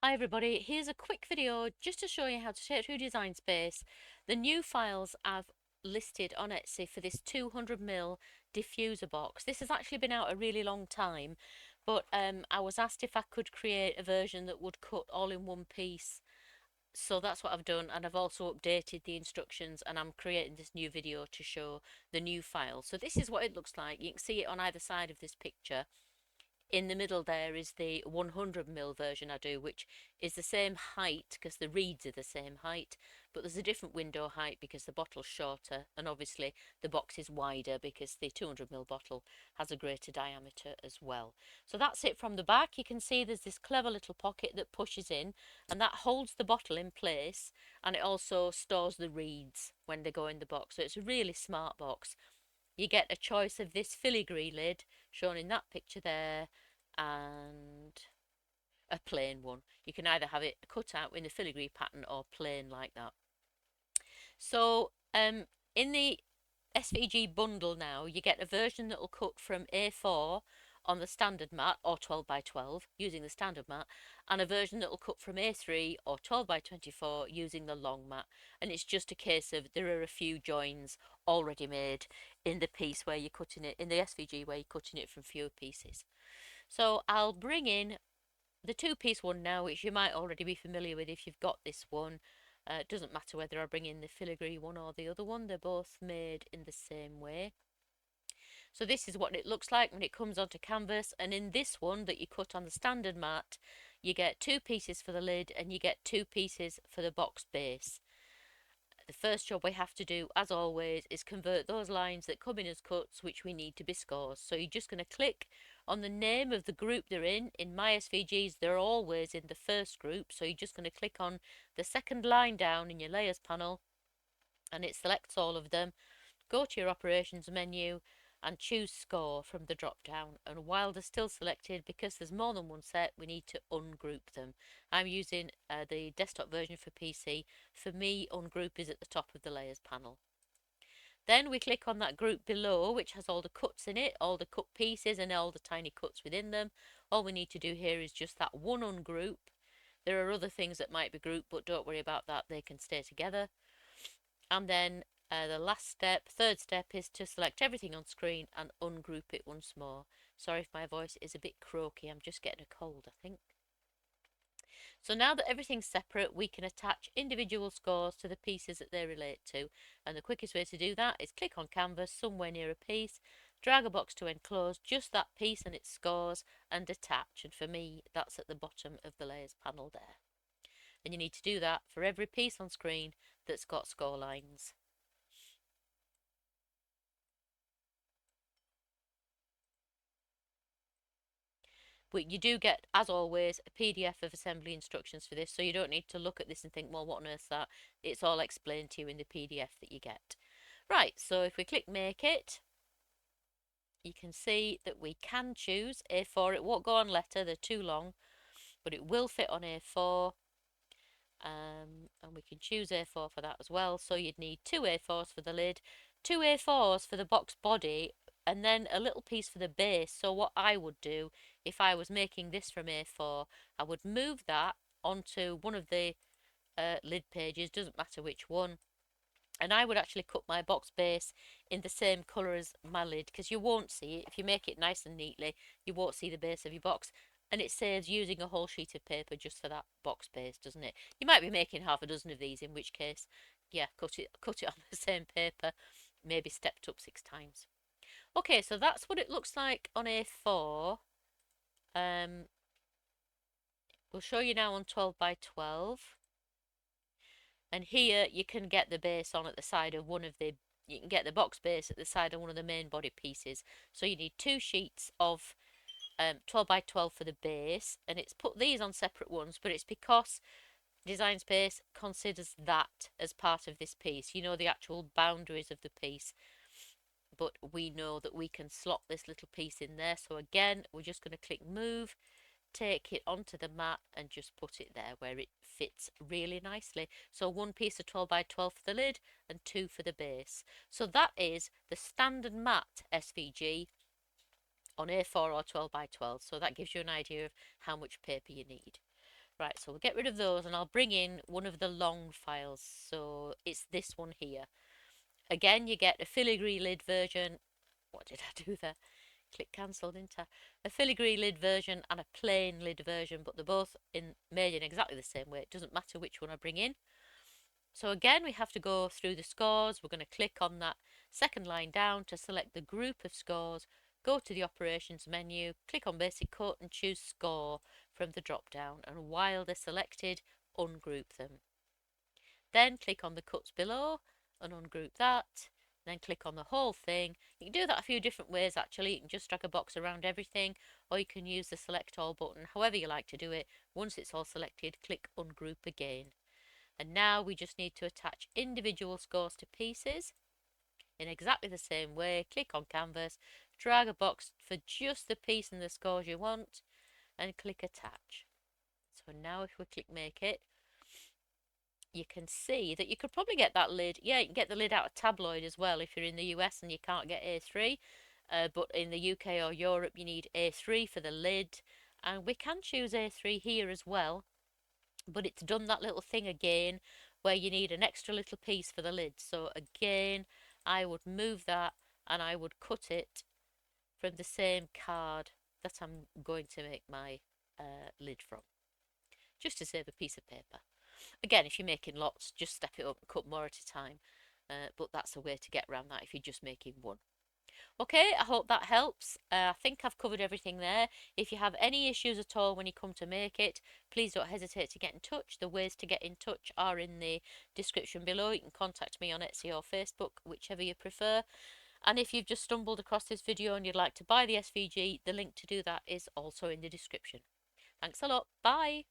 Hi everybody, here's a quick video just to show you how to take through Design Space the new files I've listed on Etsy for this 200mm diffuser box. This has actually been out a really long time, but I was asked if I could create a version that would cut all in one piece. So that's what I've done, and I've also updated the instructions, and I'm creating this new video to show the new file. So this is what it looks like. You can see it on either side of this picture. In the middle there is the 100mm version I do, which is the same height because the reeds are the same height, but there's a different window height because the bottle's shorter, and obviously the box is wider because the 200mm bottle has a greater diameter as well. So that's it from the back. You can see there's this clever little pocket that pushes in, and that holds the bottle in place, and it also stores the reeds when they go in the box. So it's a really smart box. You get a choice of this filigree lid shown in that picture there and a plain one. You can either have it cut out in the filigree pattern or plain like that. So in the SVG bundle now, you get a version that will cut from A4 on the standard mat or 12 by 12 using the standard mat, and a version that will cut from A3 or 12 by 24 using the long mat. And it's just a case of there are a few joins already made in the piece where you're cutting it, in the SVG where you're cutting it from fewer pieces. So I'll bring in the two-piece one now, which you might already be familiar with if you've got this one. It doesn't matter whether I bring in the filigree one or the other one, they're both made in the same way. So this is what it looks like when it comes onto canvas, and in this one that you cut on the standard mat, you get two pieces for the lid and you get two pieces for the box base. The first job we have to do, as always, is convert those lines that come in as cuts, which we need to be scores. So you're just going to click on the name of the group they're in. In my SVGs, they're always in the first group. So you're just going to click on the second line down in your layers panel, and it selects all of them. Go to your operations menu and choose score from the drop down, and while they're still selected, because there's more than one set, we need to ungroup them. I'm using the desktop version for PC. For me, ungroup is at the top of the layers panel. Then we click on that group below, which has all the cuts in it, all the cut pieces and all the tiny cuts within them. All we need to do here is just that one ungroup. There are other things that might be grouped, but don't worry about that, they can stay together. And then the last step, third step, is to select everything on screen and ungroup it once more. Sorry if my voice is a bit croaky, I'm just getting a cold, I think. So now that everything's separate, we can attach individual scores to the pieces that they relate to. And the quickest way to do that is click on canvas somewhere near a piece, drag a box to enclose just that piece and its scores, and attach. And for me, that's at the bottom of the layers panel there. And you need to do that for every piece on screen that's got score lines. But you do get, as always, a PDF of assembly instructions for this, so you don't need to look at this and think, well, what on earth's that? It's all explained to you in the PDF that you get. Right, so if we click Make It, you can see that we can choose A4. It won't go on letter, they're too long, but it will fit on A4. And we can choose A4 for that as well. So you'd need two A4s for the lid, two A4s for the box body, and then a little piece for the base. So what I would do if I was making this from A4, I would move that onto one of the lid pages, doesn't matter which one, and I would actually cut my box base in the same colour as my lid, because you won't see it. If you make it nice and neatly, you won't see the base of your box, and it saves using a whole sheet of paper just for that box base, doesn't it? You might be making half a dozen of these, in which case, yeah, cut it on the same paper, maybe stepped up 6 times. Okay, so that's what it looks like on A4. We'll show you now on 12 by 12. And here you can get the base on at the side of one of the, you can get the box base at the side of one of the main body pieces. So you need two sheets of 12 by 12 for the base, and it's put these on separate ones, but it's because Design Space considers that as part of this piece, you know, the actual boundaries of the piece. But we know that we can slot this little piece in there. So again, we're just going to click Move, take it onto the mat and just put it there where it fits really nicely. So one piece of 12 by 12 for the lid and two for the base. So that is the standard mat SVG on A4 or 12 by 12. So that gives you an idea of how much paper you need. Right, so we'll get rid of those and I'll bring in one of the long files. So it's this one here. Again, you get a filigree lid version. What did I do there? Click cancel, didn't I? A filigree lid version and a plain lid version, but they're both made in exactly the same way. It doesn't matter which one I bring in. So again, we have to go through the scores. We're going to click on that second line down to select the group of scores. Go to the operations menu, click on basic cut and choose score from the drop down, and while they're selected, ungroup them. Then click on the cuts below and ungroup that. Then click on the whole thing. You can do that a few different ways actually. You can just drag a box around everything, or you can use the select all button, however you like to do it. Once it's all selected, click ungroup again. And now we just need to attach individual scores to pieces in exactly the same way. Click on canvas, drag a box for just the piece and the scores you want, and click attach. So now if we click make it, you can see that you could probably get that lid. Yeah, you can get the lid out of tabloid as well if you're in the US and you can't get A3. But in the UK or Europe, you need A3 for the lid. And we can choose A3 here as well. But it's done that little thing again where you need an extra little piece for the lid. So again, I would move that and I would cut it from the same card that I'm going to make my lid from, just to save a piece of paper. Again, if you're making lots, just step it up and cut more at a time. But that's a way to get around that if you're just making one. Okay, I hope that helps. I think I've covered everything there. If you have any issues at all when you come to make it, please don't hesitate to get in touch. The ways to get in touch are in the description below. You can contact me on Etsy or Facebook, whichever you prefer. And if you've just stumbled across this video and you'd like to buy the SVG, the link to do that is also in the description. Thanks a lot. Bye.